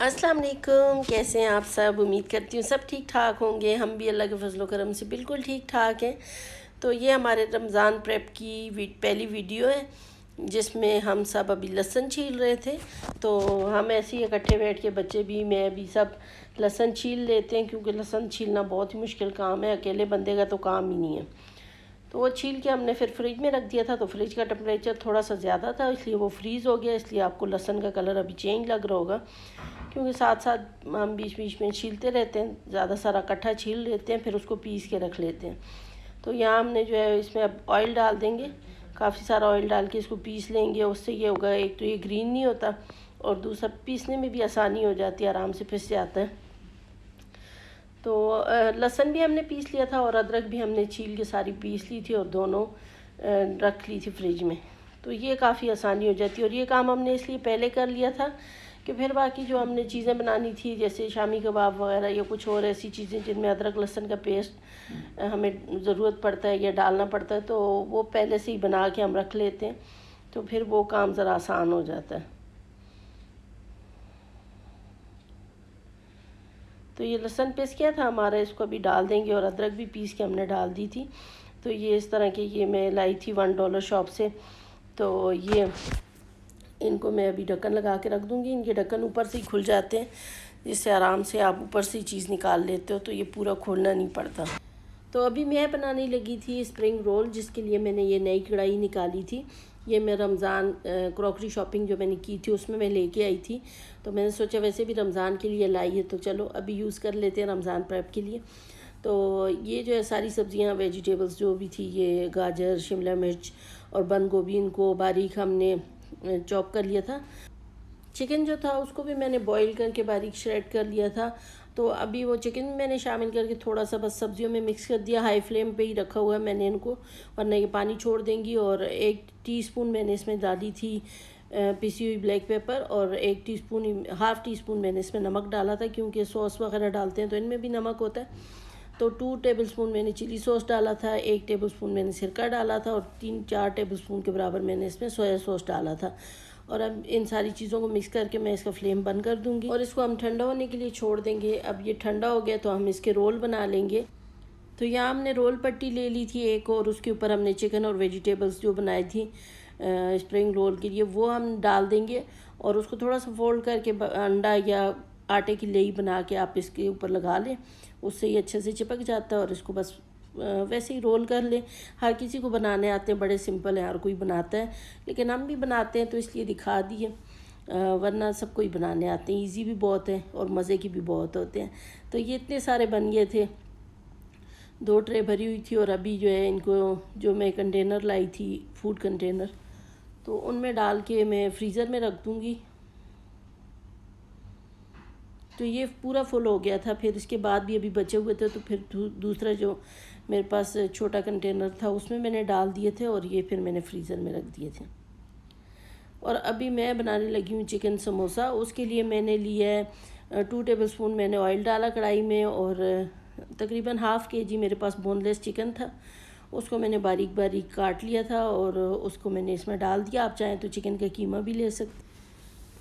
अस्सलाम वालेकुम। कैसे हैं आप सब? उम्मीद करती हूँ सब ठीक ठाक होंगे। हम भी अल्लाह के फजल करम से बिल्कुल ठीक ठाक हैं। तो ये हमारे रमज़ान प्रेप की पहली वीडियो है जिसमें हम सब अभी लहसुन छील रहे थे। तो हम ऐसे ही इकट्ठे बैठ के, बच्चे भी, मैं भी, सब लहसुन छील लेते हैं क्योंकि लहसुन छीलना बहुत ही मुश्किल काम है, अकेले बंदे का तो काम ही नहीं है। तो वो छील के हमने फिर फ्रिज में रख दिया था। तो फ्रिज का टेम्परेचर थोड़ा सा ज़्यादा था इसलिए वो फ्रीज़ हो गया। इसलिए आपको लहसुन का कलर अभी चेंज लग रहा होगा क्योंकि साथ साथ हम बीच बीच में छीलते रहते हैं। ज़्यादा सारा इकट्ठा छील लेते हैं फिर उसको पीस के रख लेते हैं। तो यहाँ हमने जो है इसमें अब ऑयल डाल देंगे, काफ़ी सारा ऑयल डाल के इसको पीस लेंगे। उससे ये होगा, एक तो ये ग्रीन नहीं होता और दूसरा पीसने में भी आसानी हो जाती है, आराम से पिस जाता है। तो लहसुन भी हमने पीस लिया था और अदरक भी हमने छील के सारी पीस ली थी और दोनों रख ली थी फ्रिज में। तो ये काफ़ी आसानी हो जाती है और ये काम हमने इसलिए पहले कर लिया था कि फिर बाकी जो हमने चीज़ें बनानी थी जैसे शामी कबाब वगैरह या कुछ और ऐसी चीज़ें जिनमें अदरक लहसुन का पेस्ट हमें ज़रूरत पड़ता है या डालना पड़ता है, तो वो पहले से ही बना के हम रख लेते हैं। तो फिर वो काम ज़रा आसान हो जाता है। तो ये लहसुन पीस किया था हमारा, इसको अभी डाल देंगे और अदरक भी पीस के हमने डाल दी थी। तो ये इस तरह के ये मैं लाई थी $1 शॉप से। तो ये इनको मैं अभी ढक्कन लगा के रख दूँगी। इनके ढक्कन ऊपर से ही खुल जाते हैं जिससे आराम से आप ऊपर से ही चीज़ निकाल लेते हो, तो ये पूरा खोलना नहीं पड़ता। तो अभी मैं बनाने लगी थी स्प्रिंग रोल, जिसके लिए मैंने ये नई कढ़ाई निकाली थी। ये मैं रमज़ान क्रॉकरी शॉपिंग जो मैंने की थी उसमें मैं लेके आई थी। तो मैंने सोचा वैसे भी रमज़ान के लिए लाई है तो चलो अभी यूज़ कर लेते हैं रमज़ान प्रेप के लिए। तो ये जो है सारी सब्ज़ियाँ, वेजिटेबल्स जो भी थी, ये गाजर, शिमला मिर्च और बंद गोभी, इनको बारीक हमने चॉप कर लिया था। चिकन जो था उसको भी मैंने बॉईल करके बारीक श्रेड कर लिया था। तो अभी वो चिकन मैंने शामिल करके थोड़ा सा बस सब्जियों में मिक्स कर दिया। हाई फ्लेम पे ही रखा हुआ है मैंने इनको, वरना ये पानी छोड़ देंगी। और 1 टीस्पून मैंने इसमें डाली थी पिसी हुई ब्लैक पेपर और 1 टीस्पून, हाफ़ टी स्पून मैंने इसमें नमक डाला था क्योंकि सॉस वगैरह डालते हैं तो इनमें भी नमक होता है। तो 2 टेबलस्पून मैंने चिली सॉस डाला था, 1 टेबलस्पून मैंने सिरका डाला था और 3-4 टेबलस्पून के बराबर मैंने इसमें सोया सॉस डाला था। और अब इन सारी चीज़ों को मिक्स करके मैं इसका फ्लेम बंद कर दूंगी और इसको हम ठंडा होने के लिए छोड़ देंगे। अब ये ठंडा हो गया तो हम इसके रोल बना लेंगे। तो यहाँ हमने रोल पट्टी ले ली थी एक, और उसके ऊपर हमने चिकन और वेजिटेबल्स जो बनाई थी स्प्रिंग रोल के लिए वो हम डाल देंगे और उसको थोड़ा सा फोल्ड करके अंडा या आटे की लेई बना के आप इसके ऊपर लगा लें, उससे ये अच्छे से चिपक जाता है। और इसको बस वैसे ही रोल कर लें। हर किसी को बनाने आते हैं, बड़े सिंपल हैं, हर कोई बनाता है, लेकिन हम भी बनाते हैं तो इसलिए दिखा दिए, वरना सबको ही बनाने आते हैं। इजी भी बहुत है और मज़े की भी बहुत होते हैं। तो ये इतने सारे बन गए थे, 2 ट्रे भरी हुई थी। और अभी जो है इनको, जो मैं कंटेनर लाई थी, फूड कंटेनर, तो उनमें डाल के मैं फ्रीज़र में रख दूँगी। तो ये पूरा फुल हो गया था। फिर इसके बाद भी अभी बचे हुए थे तो फिर दूसरा जो मेरे पास छोटा कंटेनर था उसमें मैंने डाल दिए थे और ये फिर मैंने फ्रीज़र में रख दिए थे। और अभी मैं बनाने लगी हूँ चिकन समोसा। उसके लिए मैंने लिया है 2 टेबलस्पून मैंने ऑयल डाला कढ़ाई में और तकरीबन ½ kg मेरे पास बोनलेस चिकन था, उसको मैंने बारीक बारीक काट लिया था और उसको मैंने इसमें डाल दिया। आप चाहें तो चिकन का कीमा भी ले सकते।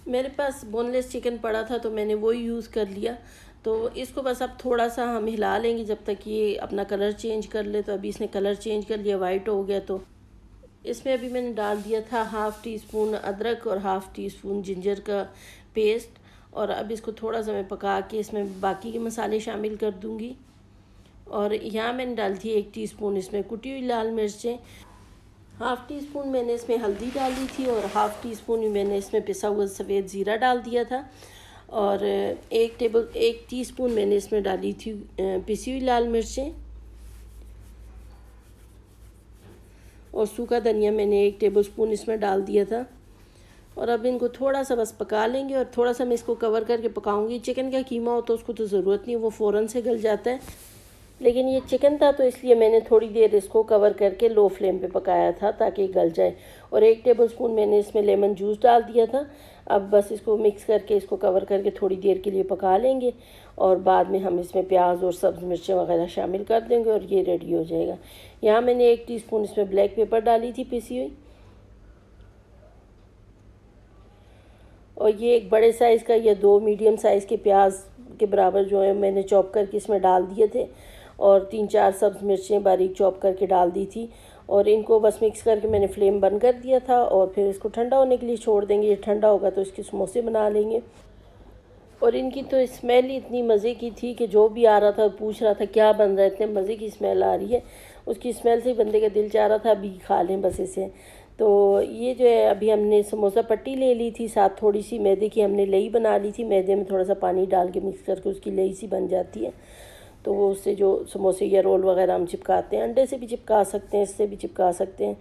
मेरे पास बोनलेस चिकन पड़ा था तो मैंने वो यूज़ कर लिया। तो इसको बस अब थोड़ा सा हम हिला लेंगे जब तक ये अपना कलर चेंज कर ले। तो अभी इसने कलर चेंज कर लिया, वाइट हो गया। तो इसमें अभी मैंने डाल दिया था ½ टीस्पून अदरक और ½ टीस्पून जिंजर का पेस्ट। और अब इसको थोड़ा सा मैं पका के इसमें बाकी के मसाले शामिल कर दूँगी। और यहाँ मैंने डाली थी 1 टीस्पून इसमें कुटी हुई लाल मिर्चें, ½ टीस्पून मैंने इसमें हल्दी डाली थी और ½ टीस्पून मैंने इसमें पिसा हुआ सफ़ेद ज़ीरा डाल दिया था। और 1 टीस्पून मैंने इसमें डाली थी पिसी हुई लाल मिर्चें और सूखा धनिया मैंने 1 टेबलस्पून इसमें डाल दिया था। और अब इनको थोड़ा सा बस पका लेंगे और थोड़ा सा मैं इसको कवर करके पकाऊंगी। चिकन का कीमा हो तो उसको तो ज़रूरत नहीं, वो फ़ौरन से गल जाता है, लेकिन ये चिकन था तो इसलिए मैंने थोड़ी देर इसको कवर करके लो फ्लेम पे पकाया था ताकि गल जाए। और 1 टेबलस्पून मैंने इसमें लेमन जूस डाल दिया था। अब बस इसको मिक्स करके इसको कवर करके थोड़ी देर के लिए पका लेंगे और बाद में हम इसमें प्याज और सब्ज़ मिर्चें वगैरह शामिल कर देंगे और ये रेडी हो जाएगा। यहाँ मैंने 1 टीस्पून इसमें ब्लैक पेपर डाली थी पिसी हुई और ये एक बड़े साइज़ का या 2 मीडियम साइज़ के प्याज के बराबर जो है मैंने चॉप करके इसमें डाल दिए थे, और 3-4 सब्ज़ मिर्चें बारीक चॉप करके डाल दी थी, और इनको बस मिक्स करके मैंने फ्लेम बंद कर दिया था। और फिर इसको ठंडा होने के लिए छोड़ देंगे। ये ठंडा होगा तो इसके समोसे बना लेंगे। और इनकी तो स्मेल ही इतनी मज़े की थी कि जो भी आ रहा था पूछ रहा था क्या बन रहा है, इतने मज़े की स्मेल आ रही है। उसकी स्मेल से ही बंदे का दिल चाह रहा था अभी खा लें बस इसे। तो ये जो है अभी हमने समोसा पट्टी ले ली थी, साथ थोड़ी सी मैदे की हमने लई बना ली थी। मैदे में थोड़ा सा पानी डाल के मिक्स करके उसकी लई सी बन जाती है। तो वो उससे जो समोसे या रोल वगैरह हम चिपकाते हैं, अंडे से भी चिपका सकते हैं, इससे भी चिपका सकते हैं।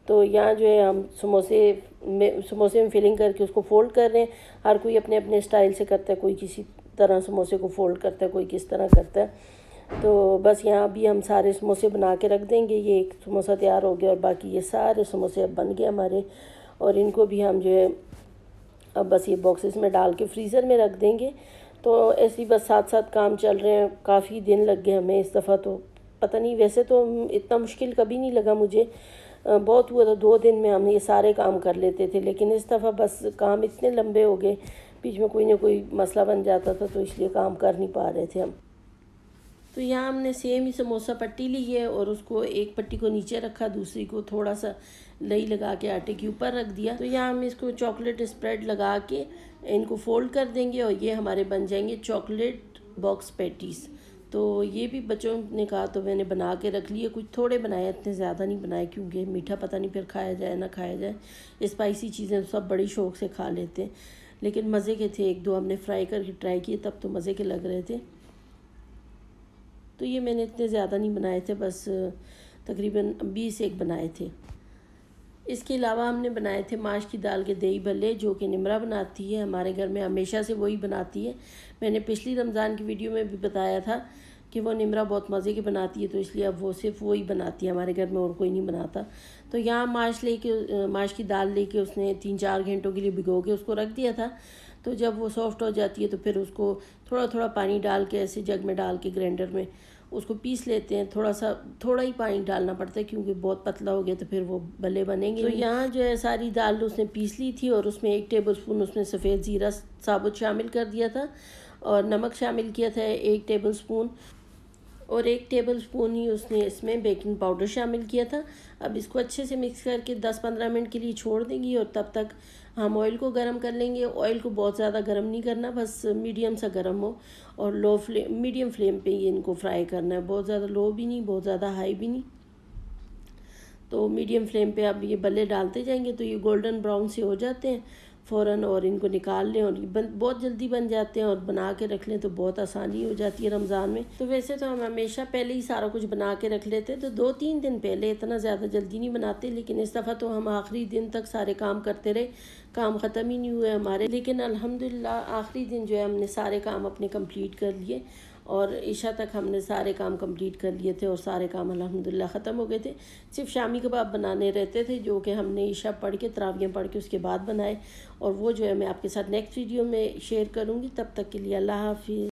तो यहाँ जो है हम समोसे में फिलिंग करके उसको फ़ोल्ड कर रहे हैं। हर कोई अपने अपने स्टाइल से करता है, कोई किसी तरह समोसे को फ़ोल्ड करता है, कोई किस तरह करता है। तो बस यहाँ भी हम सारे समोसे बना के रख देंगे। ये एक समोसा तैयार हो गया और बाकी ये सारे समोसे अब बन गए हमारे। और इनको भी हम जो है अब बस ये बॉक्सेस में डाल के फ्रीज़र में रख देंगे। तो ऐसे ही बस साथ साथ काम चल रहे हैं। काफ़ी दिन लग गए हमें इस दफ़ा, तो पता नहीं, वैसे तो इतना मुश्किल कभी नहीं लगा मुझे। बहुत हुआ था 2 दिन में हम ये सारे काम कर लेते थे, लेकिन इस दफ़ा बस काम इतने लंबे हो गए, बीच में कोई ना कोई मसला बन जाता था, तो इसलिए काम कर नहीं पा रहे थे हम। तो यहाँ हमने सेम ही समोसा पट्टी ली है और उसको एक पट्टी को नीचे रखा, दूसरी को थोड़ा सा लई लगा के आटे के ऊपर रख दिया। तो यहाँ हम इसको चॉकलेट स्प्रेड लगा के इनको फोल्ड कर देंगे और ये हमारे बन जाएंगे चॉकलेट बॉक्स पैटीज़। तो ये भी बच्चों ने कहा तो मैंने बना के रख लिए। कुछ थोड़े बनाए, इतने ज़्यादा नहीं बनाए, क्योंकि मीठा पता नहीं फिर खाया जाए ना खाया जाए। स्पाइसी चीज़ें सब बड़ी शौक़ से खा लेते हैं, लेकिन मज़े के थे। 1-2 हमने फ्राई करके ट्राई किए, तब तो मज़े के लग रहे थे। तो ये मैंने इतने ज़्यादा नहीं बनाए थे, बस तकरीबन 20-1 बनाए थे। इसके अलावा हमने बनाए थे माश की दाल के दही भल्ले, जो कि निमरा बनाती है। हमारे घर में हमेशा से वही बनाती है। मैंने पिछली रमज़ान की वीडियो में भी बताया था कि वो निमरा बहुत मज़े की बनाती है, तो इसलिए अब वो सिर्फ वही बनाती है, हमारे घर में और कोई नहीं बनाता। तो यहाँ माश की दाल लेके उसने 3-4 घंटों के लिए भिगो के उसको रख दिया था। तो जब वो सॉफ्ट हो जाती है तो फिर उसको थोड़ा थोड़ा पानी डाल के ऐसे जग में डाल के ग्राइंडर में उसको पीस लेते हैं। थोड़ा ही पानी डालना पड़ता है, क्योंकि बहुत पतला हो गया तो फिर वो भले बनेंगे। तो यहाँ जो है सारी दाल उसने पीस ली थी और उसमें 1 टेबलस्पून उसने सफ़ेद ज़ीरा साबुत शामिल कर दिया था, और नमक शामिल किया था 1 टेबलस्पून, और 1 टेबलस्पून ही उसने इसमें बेकिंग पाउडर शामिल किया था। अब इसको अच्छे से मिक्स करके 10-15 मिनट के लिए छोड़ देंगी, और तब तक हम ऑयल को गर्म कर लेंगे। ऑयल को बहुत ज़्यादा गर्म नहीं करना, बस मीडियम सा गर्म हो, और मीडियम फ्लेम पे ही इनको फ्राई करना है। बहुत ज़्यादा लो भी नहीं, बहुत ज़्यादा हाई भी नहीं। तो मीडियम फ्लेम पे आप ये बल्ले डालते जाएंगे तो ये गोल्डन ब्राउन से हो जाते हैं फ़ौरन, और इनको निकाल लें। और ये बहुत जल्दी बन जाते हैं, और बना के रख लें तो बहुत आसानी हो जाती है रमज़ान में। तो वैसे तो हम हमेशा पहले ही सारा कुछ बना के रख लेते, तो 2-3 दिन पहले, इतना ज़्यादा जल्दी नहीं बनाते। लेकिन इस दफ़ा तो हम आखिरी दिन तक सारे काम करते रहे, काम ख़त्म ही नहीं हुए हमारे। लेकिन अल्हम्दुलिल्लाह आखिरी दिन जो है हमने सारे काम अपने कंप्लीट कर लिए, और इशा तक हमने सारे काम कंप्लीट कर लिए थे, और सारे काम अल्हम्दुलिल्लाह ख़त्म हो गए थे। सिर्फ शामी कबाब बनाने रहते थे, जो कि हमने इशा पढ़ के तरावियाँ पढ़ के उसके बाद बनाए, और वो जो है मैं आपके साथ नेक्स्ट वीडियो में शेयर करूँगी। तब तक के लिए अल्लाह हाफ़िज़।